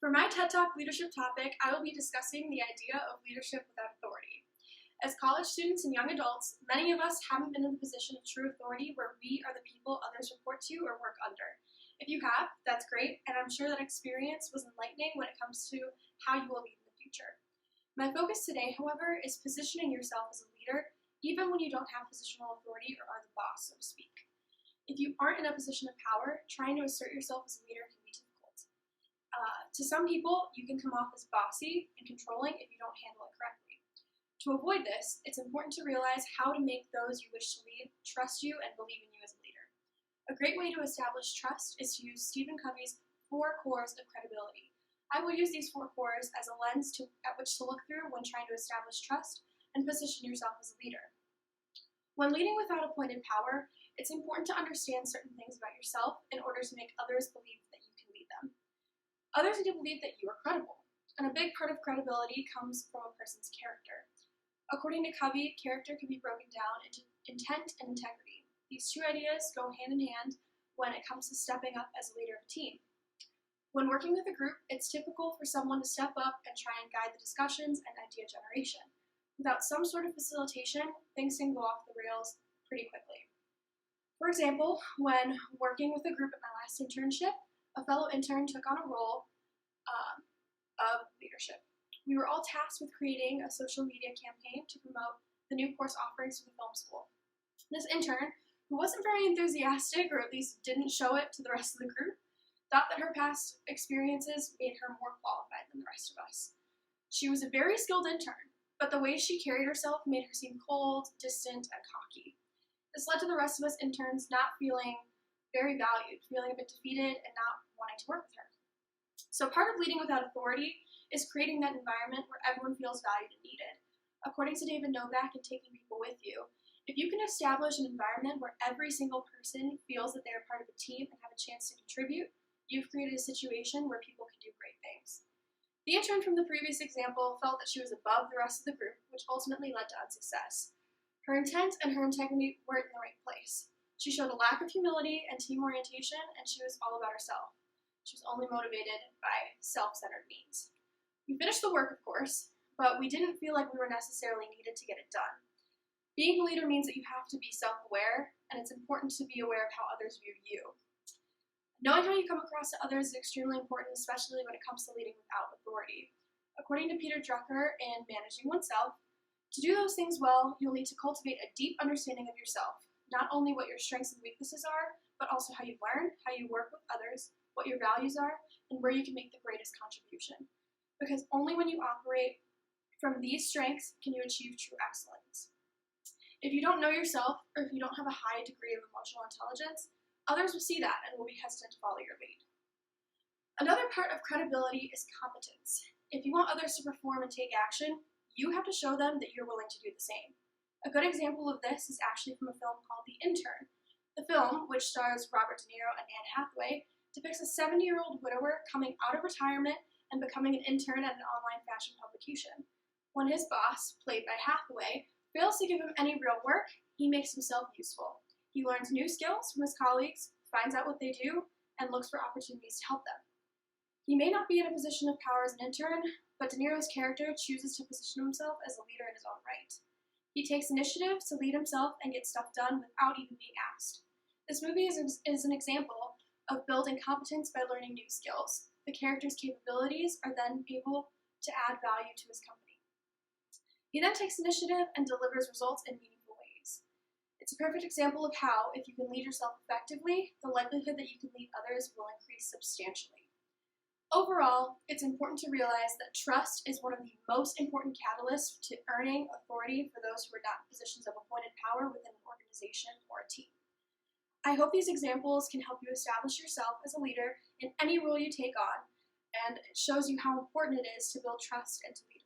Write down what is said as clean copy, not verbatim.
For my TED Talk leadership topic, I will be discussing the idea of leadership without authority. As college students and young adults, many of us haven't been in the position of true authority where we are the people others report to or work under. If you have, that's great, and I'm sure that experience was enlightening when it comes to how you will lead in the future. My focus today, however, is positioning yourself as a leader, even when you don't have positional authority or are the boss, so to speak. If you aren't in a position of power, trying to assert yourself as a leader can be difficult. To some people, you can come off as bossy and controlling if you don't handle it correctly. To avoid this, it's important to realize how to make those you wish to lead trust you and believe in you as a leader. A great way to establish trust is to use Stephen Covey's 4 cores of credibility. I will use these 4 cores as a lens at which to look through when trying to establish trust and position yourself as a leader. When leading without appointed power, it's important to understand certain things about yourself in order to make others believe that you can lead them. Others need to believe that you are credible, and a big part of credibility comes from a person's character. According to Covey, character can be broken down into intent and integrity. These two ideas go hand in hand when it comes to stepping up as a leader of a team. When working with a group, it's typical for someone to step up and try and guide the discussions and idea generation. Without some sort of facilitation, things can go off the rails pretty quickly. For example, when working with a group at my last internship, a fellow intern took on a role of leadership. We were all tasked with creating a social media campaign to promote the new course offerings for the film school. This intern, who wasn't very enthusiastic, or at least didn't show it to the rest of the group, thought that her past experiences made her more qualified than the rest of us. She was a very skilled intern, but the way she carried herself made her seem cold, distant, and cocky. This led to the rest of us interns not feeling very valued, feeling a bit defeated, and not wanting to work with her. So part of leading without authority is creating that environment where everyone feels valued and needed. According to David Novak in Taking People With You, if you can establish an environment where every single person feels that they are part of a team and have a chance to contribute, you've created a situation where people can do great things. The intern from the previous example felt that she was above the rest of the group, which ultimately led to unsuccess. Her intent and her integrity weren't in the right place. She showed a lack of humility and team orientation, and she was all about herself. She was only motivated by self-centered means. We finished the work, of course, but we didn't feel like we were necessarily needed to get it done. Being a leader means that you have to be self-aware, and it's important to be aware of how others view you. Knowing how you come across to others is extremely important, especially when it comes to leading without authority. According to Peter Drucker in Managing Oneself, to do those things well, you'll need to cultivate a deep understanding of yourself, not only what your strengths and weaknesses are, but also how you learn, how you work with others, what your values are, and where you can make the greatest contribution. Because only when you operate from these strengths can you achieve true excellence. If you don't know yourself, or if you don't have a high degree of emotional intelligence, others will see that and will be hesitant to follow your lead. Another part of credibility is competence. If you want others to perform and take action, you have to show them that you're willing to do the same. A good example of this is actually from a film called The Intern. The film, which stars Robert De Niro and Anne Hathaway, depicts a 70-year-old widower coming out of retirement and becoming an intern at an online fashion publication. When his boss, played by Hathaway, fails to give him any real work, he makes himself useful. He learns new skills from his colleagues, finds out what they do, and looks for opportunities to help them. He may not be in a position of power as an intern, but De Niro's character chooses to position himself as a leader in his own right. He takes initiative to lead himself and get stuff done without even being asked. This movie is an example of building competence by learning new skills. The character's capabilities are then able to add value to his company. He then takes initiative and delivers results in meaningful ways. It's a perfect example of how, if you can lead yourself effectively, the likelihood that you can lead others will increase substantially. Overall, it's important to realize that trust is one of the most important catalysts to earning authority for those who are not in positions of appointed power within an organization or a team. I hope these examples can help you establish yourself as a leader in any role you take on, and it shows you how important it is to build trust and to lead